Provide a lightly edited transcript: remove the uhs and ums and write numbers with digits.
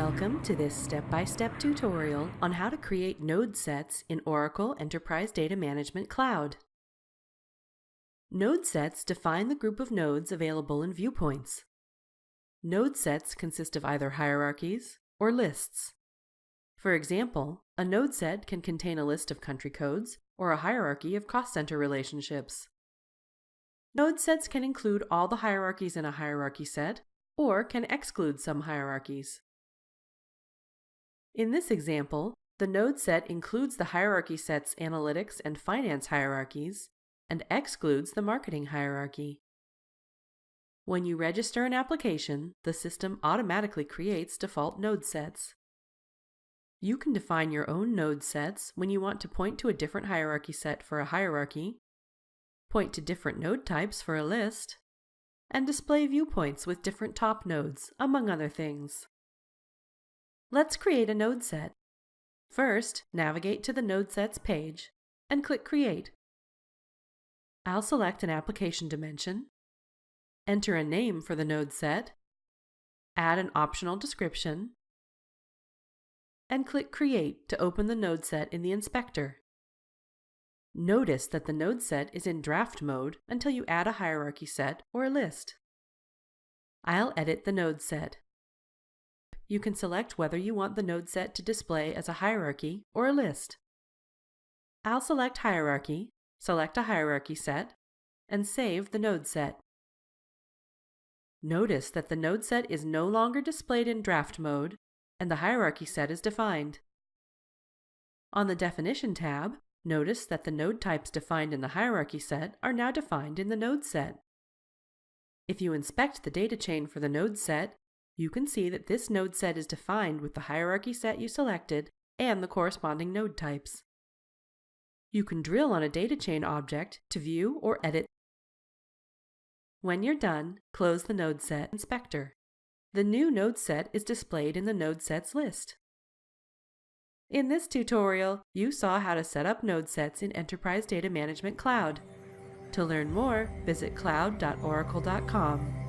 Welcome to this step-by-step tutorial on how to create node sets in Oracle Enterprise Data Management Cloud. Node sets define the group of nodes available in viewpoints. Node sets consist of either hierarchies or lists. For example, a node set can contain a list of country codes or a hierarchy of cost center relationships. Node sets can include all the hierarchies in a hierarchy set or can exclude some hierarchies. In this example, the node set includes the hierarchy set's analytics and finance hierarchies and excludes the marketing hierarchy. When you register an application, the system automatically creates default node sets. You can define your own node sets when you want to point to a different hierarchy set for a hierarchy, point to different node types for a list, and display viewpoints with different top nodes, among other things. Let's create a node set. First, navigate to the Node Sets page and click Create. I'll select an application dimension, enter a name for the node set, add an optional description, and click Create to open the node set in the inspector. Notice that the node set is in draft mode until you add a hierarchy set or a list. I'll edit the node set. You can select whether you want the node set to display as a hierarchy or a list. I'll select Hierarchy, select a hierarchy set, and save the node set. Notice that the node set is no longer displayed in draft mode, and the hierarchy set is defined. On the Definition tab, notice that the node types defined in the hierarchy set are now defined in the node set. If you inspect the data chain for the node set, you can see that this node set is defined with the hierarchy set you selected and the corresponding node types. You can drill on a data chain object to view or edit. When you're done, close the node set inspector. The new node set is displayed in the node sets list. In this tutorial, you saw how to set up node sets in Enterprise Data Management Cloud. To learn more, visit cloud.oracle.com.